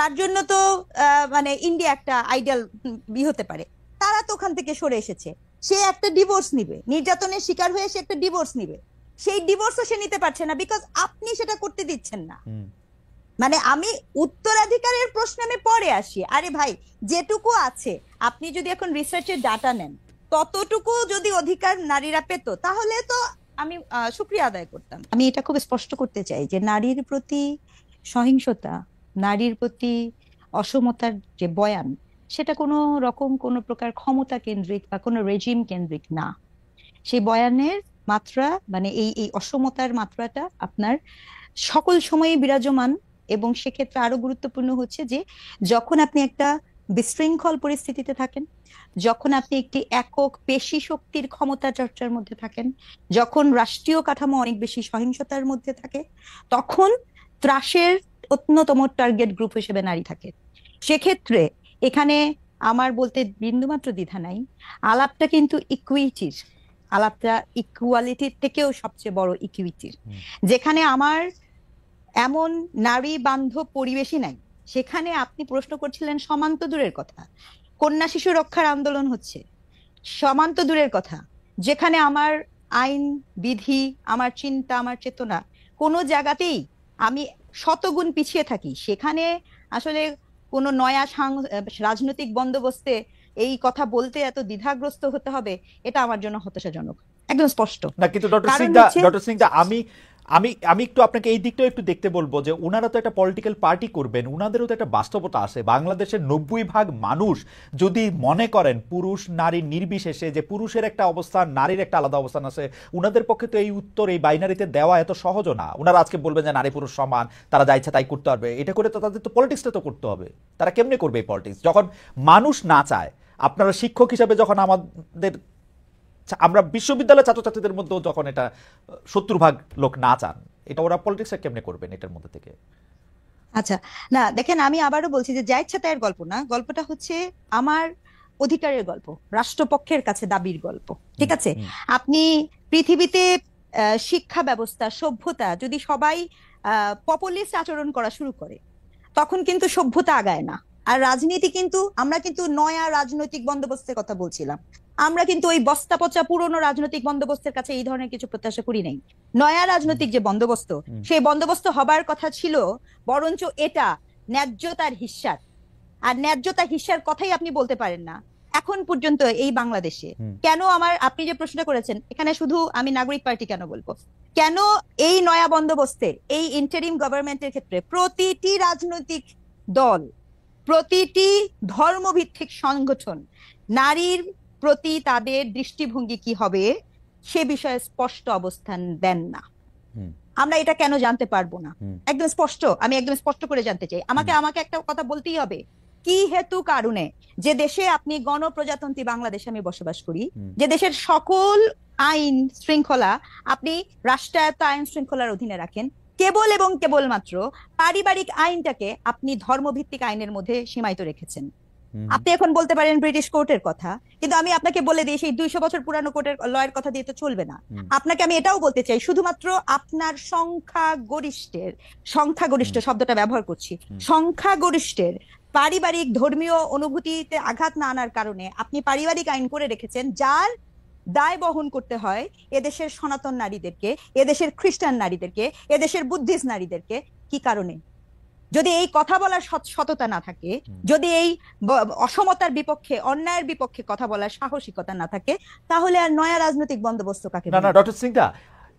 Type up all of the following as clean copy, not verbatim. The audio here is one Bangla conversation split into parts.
তার জন্য তো মানে ইন্ডিয়া একটা আইডিয়াল হতে পারে, তারা তো ওখান থেকে সরে এসেছে। সে একটা ডিভোর্স নিবে, নির্যাতনের শিকার হয়ে সে একটা ডিভোর্স নিবে, সেই ডিভোর্সও সে নিতে পারছে না বিকজ আপনি সেটা করতে দিচ্ছেন না। মানে আমি উত্তরাধিকারের প্রশ্নে আমি পরে আসি। আরে ভাই, যেটুকু আছে আপনি যদি এখন রিসার্চের ডাটা নেন, ততটুকু যদি অধিকার নারীরা পেত তাহলে তো আমি শুকরিয়া আদায় করতাম। আমি এটা খুব স্পষ্ট করতে চাই যে নারীর প্রতি সহিংসতা, নারীর প্রতি অসমতার যে বয়ান, সেটা কোনো রকম কোনো প্রকার ক্ষমতা কেন্দ্রিক বা কোনো রেজিম কেন্দ্রিক না। সেই বয়ানের মাত্রা মানে এই অসমতার মাত্রাটা আপনার সকল সময়ই বিরাজমান। এবং সেক্ষেত্রে আরো গুরুত্বপূর্ণ হচ্ছে যে যখন আপনি একটা বিশৃঙ্খল পরিস্থিতিতে থাকেন, যখন আপনি একটি একক পেশি শক্তির ক্ষমতা চর্চার মধ্যে থাকেন, যখন রাষ্ট্রীয় কাঠামো অনেক বেশি সহিংসতার মধ্যে থাকে, তখন ত্রাসের অন্যতম টার্গেট গ্রুপ হিসেবে নারী থাকে। সেক্ষেত্রে এখানে আমার বলতে বিন্দুমাত্র দ্বিধা নাই, আলাপটা কিন্তু ইকুইটির, আলাপটা ইকুয়ালিটির থেকেও সবচেয়ে বড় ইকুইটির। যেখানে আমার এমন নারী বান্ধব পরিবেশই নাই, সেখানে আপনি প্রশ্ন করছিলেন সমান্ত দূরের কথা, কন্যা শিশু রক্ষার আন্দোলন হচ্ছে, সমান্ত দূরের কথা, যেখানে আমার আইন বিধি, আমার চিন্তা, আমার চেতনা কোনো জায়গাতেই আমি শতগুণ পিছিয়ে থাকি, সেখানে আসলে কোনো নয়া রাজনৈতিক বন্দোবস্তে এই কথা বলতে এত দ্বিধাগ্রস্ত হতে হবে, এটা আমার জন্য হতাশাজনক, একদম স্পষ্ট না। কিন্তু ডক্টর সিং দা আমি আমি আমি একটু আপনাকে এই দিকটাও একটু দেখতে বলবো যে ওনারা তো একটা পলিটিক্যাল পার্টি করবেন, ওনাদেরও তো একটা বাস্তবতা আছে। বাংলাদেশের 90% মানুষ যদি মনে করেন পুরুষ নারী নির্বিশেষে যে পুরুষের একটা অবস্থান, নারীর একটা আলাদা অবস্থান আছে, ওনাদের পক্ষে তো এই উত্তর এই বাইনারিতে দেওয়া এত সহজও না। ওনারা আজকে বলবেন যে নারী পুরুষ সমান, তারা যা ইচ্ছা তাই করতে পারবে, এটা করে তো তাদের তো পলিটিক্সটা তো করতে হবে। তারা কেমনে করবে এই পলিটিক্স যখন মানুষ না চায়? আপনারা শিক্ষক হিসাবে যখন আমাদের, আমরা বিশ্ববিদ্যালয়ের ছাত্রছাত্রীদের মধ্যেও যখন এটা 70% লোক না চান, এটা ওরা পলিটিক্স কেমনে করবেন এটার মধ্যে থেকে? আচ্ছা, না দেখেন, আমি আবারও বলছি যে যা ইচ্ছা তাইয়ের গল্প না, গল্পটা হচ্ছে আমার অধিকারের গল্প, রাষ্ট্রপক্ষের কাছে দাবির গল্প। ঠিক আছে, আপনি পৃথিবীতে শিক্ষা ব্যবস্থা, সভ্যতা যদি সবাই পপুলিস্ট আচরণ করা শুরু করে, তখন কিন্তু সভ্যতা আগায় না। আর রাজনীতি কিন্তু, আমরা কিন্তু নয়া রাজনৈতিক বন্দোবস্তের কথা বলছিলাম, আমরা কিন্তু ওই বস্তা পচা পুরনো রাজনৈতিক বন্দোবস্তের কাছে এই ধরনের কিছু প্রত্যাশা করি নাই। নয়া রাজনৈতিক যে বন্দোবস্ত, সেই বন্দোবস্ত হবার কথা ছিল বরঞ্চ এটা ন্যায্যতার হিস্যার, আর ন্যায্যতা হিস্যার কথাই আপনি বলতে পারেন না এখন পর্যন্ত এই বাংলাদেশে। কেন আপনি যে প্রশ্ন করেছেন, এখানে শুধু আমি নাগরিক পার্টি কেন বলবো, কেন এই নয়া বন্দোবস্তে, এই ইন্টারিম গভর্নমেন্টের ক্ষেত্রে প্রতিটি রাজনৈতিক দল, প্রতিটি ধর্মভিত্তিক সংগঠন নারীর প্রতি তাদের দৃষ্টিভঙ্গি কি হবে সে বিষয়ে স্পষ্ট অবস্থান দেন না? আমরা এটা কেন জানতে পারবো না? একদম স্পষ্ট, আমি একদম স্পষ্ট করে জানতে চাই। আমাকে একটা কথা বলতেই হবে, কি হেতু কারণে যে দেশে আপনি গণপ্রজাতন্ত্রী বাংলাদেশে আমি বসবাস করি, যে দেশের সকল আইন শৃঙ্খলা আপনি রাষ্ট্রায়ত্ত আইন শৃঙ্খলার অধীনে রাখেন, কেবল এবং কেবলমাত্র পারিবারিক আইনটাকে আপনি ধর্মভিত্তিক আইনের মধ্যে সীমায়িত রেখেছেন। আপনি এখন বলতে পারেন ব্রিটিশ কোর্টের কথা, কিন্তু আমি আপনাকে বলে দিই সেই 200 বছর পুরানো কোর্টের লয়ের কথা দিয়ে তো চলবে না। আপনাকে আমি এটাও বলতে চাই, শুধুমাত্র আপনার সংখ্যাগরিষ্ঠ শব্দটা ব্যবহার করছি, সংখ্যাগরিষ্ঠের পারিবারিক ধর্মীয় অনুভূতিতে আঘাত না আনার কারণে আপনি পারিবারিক আইন করে রেখেছেন, যার দায় বহন করতে হয় এদেশের সনাতন নারীদেরকে, এদেশের খ্রিস্টান নারীদেরকে, এদেশের বুদ্ধিস্ট নারীদেরকে। কি কারণে? যদি এই কথা বলার সততা না থাকে, যদি এই অসমতার বিপক্ষে, অন্যায়ের বিপক্ষে কথা বলার সাহসিকতা না থাকে, তাহলে আর নয়া রাজনৈতিক বন্দোবস্ত কাকে? না না ডক্টর সিং দা,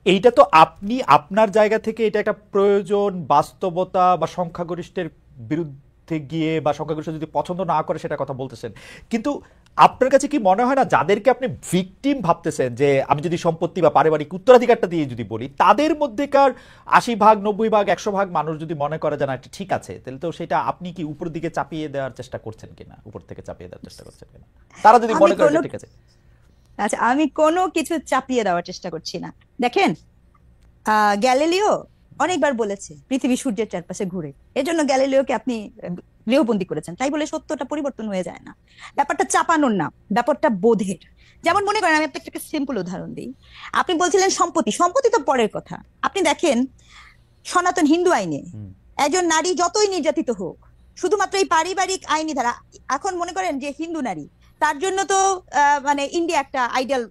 এইটা তো আপনি আপনার জায়গা থেকে এটা একটা প্রয়োজন, বাস্তবতা বা সংখ্যাগরিষ্ঠের বিরুদ্ধে গিয়ে বা সংখ্যাগরিষ্ঠ যদি পছন্দ না করে সেটা কথা বলতেছেন, কিন্তু আপনার কাছে কি মনে হয় না যাদেরকে আপনি ভিকটিম ভাবতেছেন, যে আমি যদি সম্পত্তি বা পারিবারিক উত্তরাধিকারটা দিয়ে যদি বলি, তাদের মধ্যেকার 80% 90% 100% মানুষ যদি মনে করে যে না এটা ঠিক আছে, তাহলে তো সেটা আপনি কি উপর দিকে চাপিয়ে দেওয়ার চেষ্টা করছেন কিনা, উপর থেকে চাপিয়ে দেওয়ার চেষ্টা করছেন কিনা, তারা যদি মনে করে ঠিক আছে? আচ্ছা, আমি কোনো কিছু চাপিয়ে দেওয়ার চেষ্টা করছি না। দেখেন, গ্যালিলিও অনেকবার বলেছে পৃথিবী সূর্যের চারপাশে ঘুরে, এজন্য গ্যালিলিওকে আপনি গৃহবন্দী করেছেন, তাই বলে সত্যটা পরিবর্তন হয়ে যায় না। ব্যাপারটা চাপানোর না, ব্যাপারটা বোধের। যেমন মনে করেন, আমি আপনাকে একটা সিম্পল উদাহরণ দিই। আপনি বলছিলেন সম্পত্তি তো পরের কথা। আপনি দেখেন সনাতন হিন্দু আইনে একজন নারী যতই নির্যাতিত হোক, শুধুমাত্র এই পারিবারিক আইনি ধারা। এখন মনে করেন যে হিন্দু নারী, তার জন্য তো ইন্ডিয়া একটা আইডিয়াল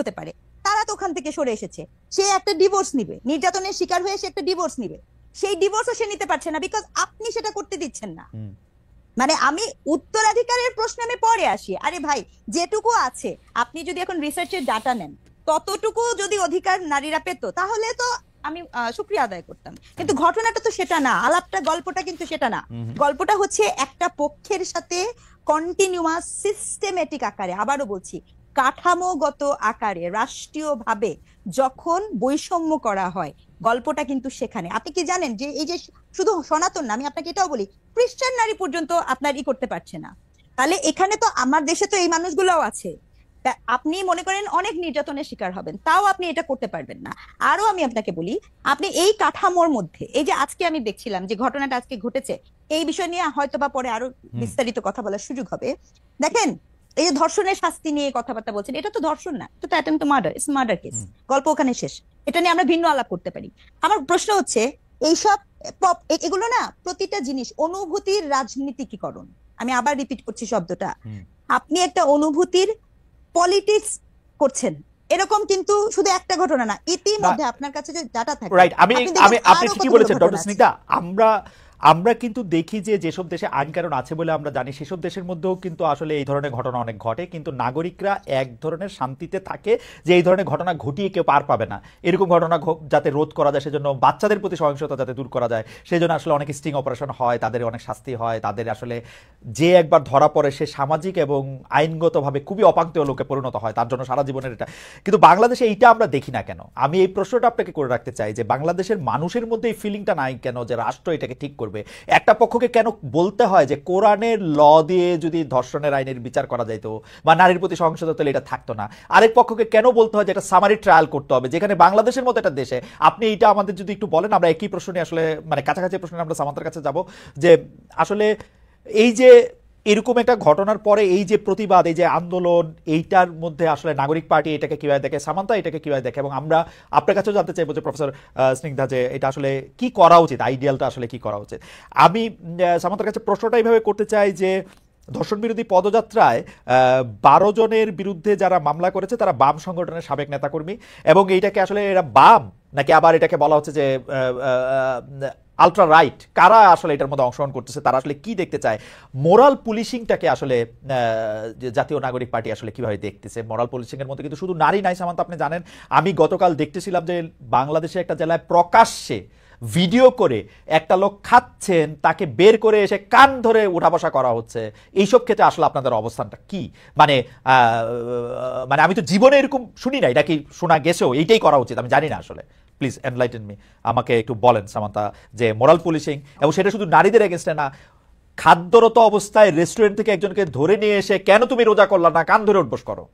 হতে পারে, তারা তো ওখান থেকে সরে এসেছে। সে একটা ডিভোর্স নিবে, নির্যাতনের শিকার হয়ে সে একটা ডিভোর্স নিবে, সেই ডিভোর্সও সে নিতে পারছে না বিকজ আপনি সেটা করতে দিচ্ছেন না। আমি উত্তরাধিকারের প্রশ্নে আমি পরে আসি। আরে ভাই, যেটুকু আছে আপনি যদি এখন রিসার্চের ডাটা নেন, ততটুকু যদি অধিকার নারীরা পেত তাহলে তো আমি শুকরিয়া আদায় করতাম। কিন্তু ঘটনাটা তো সেটা না, আলাপটা গল্পটা কিন্তু সেটা না। গল্পটা হচ্ছে একটা পক্ষের সাথে কন্টিনিউয়াস সিস্টেমেটিক আকারে, আবারও বলছি কাঠামোগত আকারে রাষ্ট্রীয়ভাবে যখন বৈষম্য করা হয়, গল্পটা কিন্তু সেখানে। আপনি কি জানেন যে এই যে শুধু সনাতন না, আমি আপনাকে এটাও বলি, খ্রিস্টান নারী পর্যন্ত আপনার করতে পারছে না। তাহলে এখানে তো আমার দেশে তো এই মানুষগুলোও আছে। আপনি মনে করেন অনেক নির্যাতনের শিকার হবেন, তাও আপনি এটা করতে পারবেন না। আরো আমি আপনাকে বলি, আপনি এই কাঠামোর মধ্যে এই যে আজকে আমি দেখছিলাম যে ঘটনাটা আজকে ঘটেছে, এই বিষয় নিয়ে হয়তো বা পরে আরো বিস্তারিত কথা বলার সুযোগ হবে। দেখেন, এই যে ধর্ষণের শাস্তি নিয়ে কথাবার্তা বলছেন, এটা তো ধর্ষণ না, এটা তো attempt to murder, it's murder case. গল্প ওখানে শেষ। এটা নিয়ে আমরা ভিন্ন আলাপ করতে পারি। আমার প্রশ্ন হচ্ছে, এইসব এগুলো না প্রতিটা জিনিস অনুভূতির রাজনীতিকীকরণ। আমি আবার রিপিট করছি শব্দটা। আপনি একটা অনুভূতির পলিটিক্স করছেন, এরকম কিন্তু শুধু একটা ঘটনা না, ইতিমধ্যে আপনার কাছে যে ডাটা থাকে, রাইট। আপনি ঠিকই বলেছেন ডক্টর স্নিগ্ধা। আমরা কিন্তু দেখি যে যেসব দেশে আইন কানুন আছে বলে আমরা জানি, সেসব দেশের মধ্যেও কিন্তু আসলে এই ধরনের ঘটনা অনেক ঘটে, কিন্তু নাগরিকরা এক ধরনের শান্তিতে থাকে যে এই ধরনের ঘটনা ঘটিয়ে কেউ পার পাবে না। এরকম ঘটনা যাতে রোধ করা যায়, সেজন্য বাচ্চাদের প্রতি সহিংসতা যাতে দূর করা যায়, সেই জন্য আসলে অনেক স্টিং অপারেশন হয়, তাদের অনেক শাস্তি হয়, তাদের আসলে যে একবার ধরা পড়ে সে সামাজিক এবং আইনগতভাবে খুবই অপাঙ্ক্তেয় লোকে পরিণত হয়, তার জন্য সারা জীবনের এটা। কিন্তু বাংলাদেশে এইটা আমরা দেখি না কেন? আমি এই প্রশ্নটা আপনাকে করে রাখতে চাই যে বাংলাদেশের মানুষের মধ্যে এই ফিলিংটা নাই কেন যে রাষ্ট্র এটাকে ঠিক করবে? একটা পক্ষকে কেন বলতে হয় যে কোরআনের ল দিয়ে যদি ধর্ষণের আইনের বিচার করা যাইতো বা নারীর প্রতি সহিংসতা তাহলে এটা থাকতো না? আরেক পক্ষকে কেন বলতে হয় যে এটা সামারি ট্রায়াল করতে হবে, যেখানে বাংলাদেশের মতো একটা দেশে? আপনি এইটা আমাদের যদি একটু বলেন, আমরা একই প্রশ্নে আসলে কাছাকাছি প্রশ্নে আমরা সামান্তার কাছে যাব যে আসলে এই যে এরকম একটা ঘটনার পরে এই যে প্রতিবাদ, এই যে আন্দোলন, এইটার মধ্যে আসলে নাগরিক পার্টি এটাকে কিভাবে দেখে, সামান্তা এটাকে কিভাবে দেখে, এবং আমরা আপনার কাছেও জানতে চাইবো যে প্রফেসর স্নিগ্ধা যে এটা আসলে কি করা উচিত, আইডিয়ালটা আসলে কি করা উচিত। আমি সামান্তার কাছে প্রশ্নটা এইভাবে করতে চাই যে ধর্ষণ বিরোধী পদযাত্রায় 12 জনের বিরুদ্ধে যারা মামলা করেছে তারা বাম সংগঠনের সাবেক নেতাকর্মী, এবং এইটাকে আসলে এরা বাম নাকি আবার এটাকে বলা হচ্ছে যে আলট্রা রাইট, কারা আসলে এটার মধ্যে অংশগ্রহণ করতেছে, তারা আসলে কি দেখতে চায়? মোরাল পুলিশিংটাকে আসলে জাতীয় নাগরিক পার্টি আসলে কিভাবে দেখতেছে? মোরাল পুলিশিং এর মধ্যে কিন্তু শুধু নারী নাই সামান্ত, আপনি জানেন আমি গতকাল দেখতেছিলাম যে বাংলাদেশে একটা জেলায় প্রকাশ্যে ভিডিও করে একটা লোক খাচ্ছেন, তাকে বের করে এসে কান ধরে উঠা বসা করা হচ্ছে। এইসব ক্ষেত্রে আসলে আপনাদের অবস্থানটা কি? আমি তো জীবনে এরকম শুনি নাই, নাকি শোনা গেছেও এইটাই করা উচিত? আমি জানি না আসলে, প্লিজ এনলাইটেন মি, আমাকে একটু বলেন সামান্তা যে মোরাল পুলিশিং, এবং সেটা শুধু নারীদের এগেনস্টে না, খাদ্যরত অবস্থায় রেস্টুরেন্ট থেকে একজনকে ধরে নিয়ে এসে কেন তুমি রোজা করলা না, কান ধরে উঠবস করো,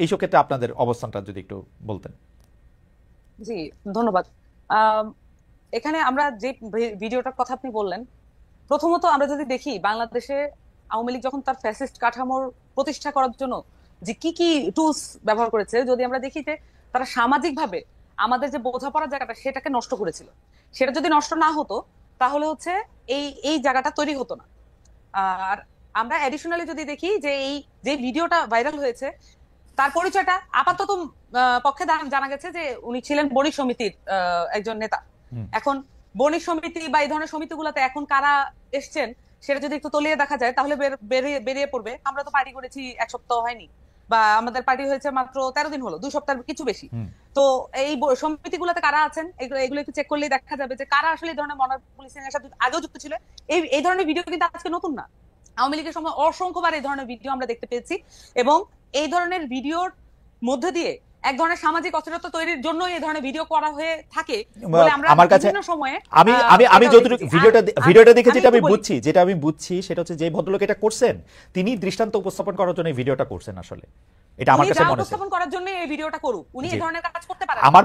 এইসব ক্ষেত্রে আপনাদের অবস্থানটা যদি একটু বলতেন। জি, ধন্যবাদ। এখানে আমরা যে ভিডিওটার কথা আপনি বললেন, প্রথমত আমরা যদি দেখি বাংলাদেশে আওয়ামী লীগ যখন তার ফ্যাসিস্ট কাঠামোর প্রতিষ্ঠা করার জন্য যে কি কি টুলস ব্যবহার করেছে, যদি আমরা দেখি যে তারা সামাজিকভাবে আমাদের যে বোঝাপড়ার জায়গাটা সেটাকে নষ্ট করেছিল। সেটা যদি নষ্ট না হতো তাহলে হচ্ছে এই জায়গাটা তৈরি হতো না। আর আমরা অ্যাডিশনালি যদি দেখি যে এই যে ভিডিওটা ভাইরাল হয়েছে, তার পরিচয়টা আপাতত পক্ষে জানা গেছে যে উনি ছিলেন বণিক সমিতির একজন নেতা। এখন বণিক সমিতি বা এই ধরনের সমিতিগুলোতে এখন কারা এসছেন সেটা যদি একটু তলিয়ে দেখা যায় তাহলে বেরিয়ে পড়বে। আমরা তো পার্টি করেছি 1 সপ্তাহ হয়নি, বা আমাদের পার্টি হয়েছে মাত্র 13 দিন হলো, 2 সপ্তাহের কিছু বেশি। তো এই সমিতিগুলোতে কারা আছেন এগুলো একটু চেক করলেই দেখা যাবে যে কারা আসলে এই ধরনের মোরাল পুলিশিং এর সাথে আগেও যুক্ত ছিল। এই ধরনের ভিডিও কিন্তু আজকে নতুন না, আওয়ামী লীগের সময় অসংখ্যবার এই ধরনের ভিডিও আমরা দেখতে পেয়েছি, এবং এই ধরনের ভিডিওর মধ্যে দিয়ে এক ধরনের সামাজিক অস্থিরতা তৈরির জন্য এই ধরনের ভিডিও করা হয়ে থাকে বলে আমরা বিভিন্ন সময়ে আমি যতটুকু ভিডিওটা দেখে যেটা আমি বুঝছি সেটা হচ্ছে যে ভদ্রলোক এটা করছেন তিনি দৃষ্টান্ত উপস্থাপন করার জন্য এই ভিডিওটা করছেন। আসলে এটা আমার কাছে মনে হচ্ছে উপস্থাপন করার জন্য এই ভিডিওটা করুক, উনি এই ধরনের কাজ করতে পারেন। আমার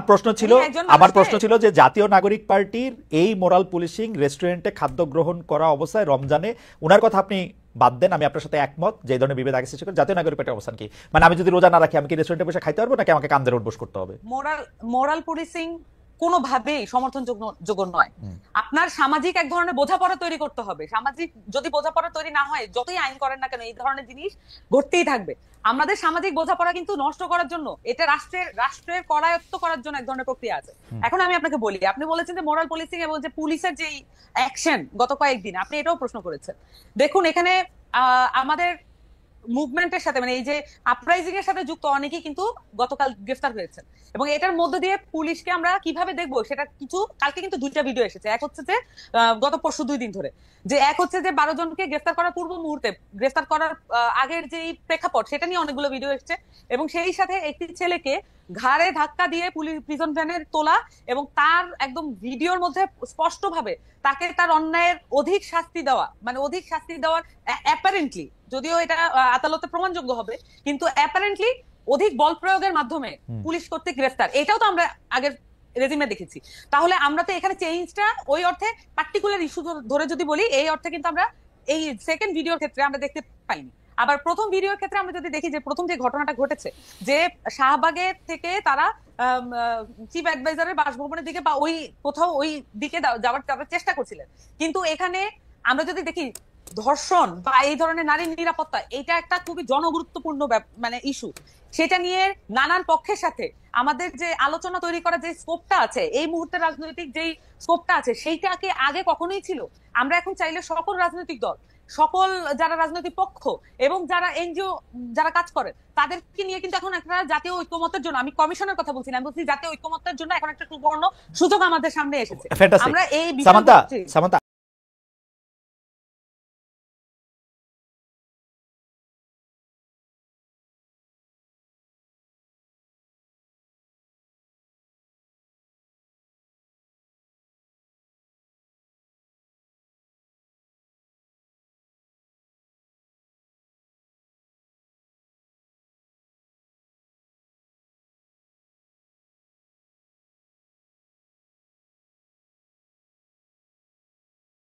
প্রশ্ন ছিল যে জাতীয় নাগরিক পার্টির এই মোরাল পুলিশিং, রেস্টুরেন্টে খাদ্য গ্রহণ করা অবস্থায় রমজানে, ওনার কথা আপনি বাদ দেন, আমি আপনার সাথে একমত যে এই ধরনের বিভেদ আগে সৃষ্টি করে জাতীয় নাগরিক পার্টির অবস্থান কি? আমি যদি রোজা না রাখি আমি কি রেস্টুরেন্টে বসে খাইতে পারবো নাকি আমাকে কান ধরে উঠবস করতে হবে? মোরাল পুলিশিং কোনোভাবেই সমর্থনযোগ্য নয়। আপনার সামাজিক এক ধরনের বোঝাপড়া তৈরি করতে হবে। সামাজিক যদি বোঝাপড়া তৈরি না হয়, যতই আইন করেন না কেন, এই ধরনের জিনিস ঘটতেই থাকবে। আমাদের সামাজিক বোঝাপড়া কিন্তু নষ্ট করার জন্য, এটা রাষ্ট্রের করায়ত্ত করার জন্য এক ধরনের প্রক্রিয়া আছে। এখন আমি আপনাকে বলি, আপনি বলেছেন যে মোরাল পুলিশিং এবং যে পুলিশের যে অ্যাকশন গত কয়েকদিন, আপনি এটাও প্রশ্ন করেছেন। দেখুন, এখানে আমাদের মুভমেন্টের সাথে, মানে এই যে আপরাইজিং এর সাথে যুক্ত অনেকেই কিন্তু গতকাল গ্রেফতার হয়েছে, এবং এটার মধ্য দিয়ে পুলিশকে আমরা কিভাবে দেখবো সেটা কিছু, কালকে কিন্তু 2টা ভিডিও এসেছে। এক হচ্ছে যে গত পরশু 2 দিন ধরে, যে এক হচ্ছে যে 12 জনকে গ্রেফতার করার পূর্ব মুহূর্তে, গ্রেফতার করার আগের যে প্রেক্ষাপট, সেটা নিয়ে অনেকগুলো ভিডিও এসেছে, এবং সেই সাথে একটি ছেলেকে ঘাড়ে ধাক্কা দিয়ে পুলিশ প্রিজন ভ্যানের তোলা, এবং তার একদম ভিডিওর মধ্যে স্পষ্টভাবে তাকে তার অন্যায়ের অধিক শাস্তি দেওয়া, মানে অধিক শাস্তি দেওয়ার অ্যাপারেন্টলি, যদিও এটা আদালতে প্রমাণযোগ্য হবে, কিন্তু অ্যাপারেন্টলি অধিক বল প্রয়োগের মাধ্যমে পুলিশ কর্তৃক গ্রেফতার, এটাও তো আমরা আগের রেজিমে দেখেছি। তাহলে আমরা তো এখানে চেঞ্জটা ওই অর্থে পার্টিকুলার ইস্যু ধরে যদি বলি, এই অর্থে কিন্তু আমরা এই সেকেন্ড ভিডিওর ক্ষেত্রে আমরা দেখতে পাইনি। আবার প্রথম ভিডিওর ক্ষেত্রে আমরা যদি দেখি, যে প্রথম যে ঘটনাটা ঘটেছে, যে শাহবাগের থেকে তারা চিফ অ্যাডভাইজারের বাসভবনের দিকে বা ওই কোথাও ওই দিকে যাওয়ার চেষ্টা করছিলেন, কিন্তু এখানে আমরা যদি দেখি ধর্ষণ বা এই ধরনের নারী নিরাপত্তা, এটা একটা খুবই জনগুরুত্বপূর্ণ মানে ইস্যু। সেটা নিয়ে নানান পক্ষের সাথে আমাদের যে আলোচনা তৈরি করার যে স্কোপটা আছে, এই মুহূর্তে রাজনৈতিক যেই স্কোপটা আছে, সেইটাকে আগে কখনোই ছিল। আমরা এখন চাইলে সকল রাজনৈতিক দল, সকল যারা রাজনৈতিক পক্ষ এবং যারা এনজিও যারা কাজ করে, তাদেরকে নিয়ে কিন্তু এখন একটা জাতীয় ঐক্যমত্যের জন্য, আমি কমিশনের কথা বলছি না, আমি বলছি জাতীয় ঐক্যমত্যের জন্য এখন একটা সুবর্ণ সুযোগ আমাদের সামনে এসেছে। আমরা এই বিষয়ে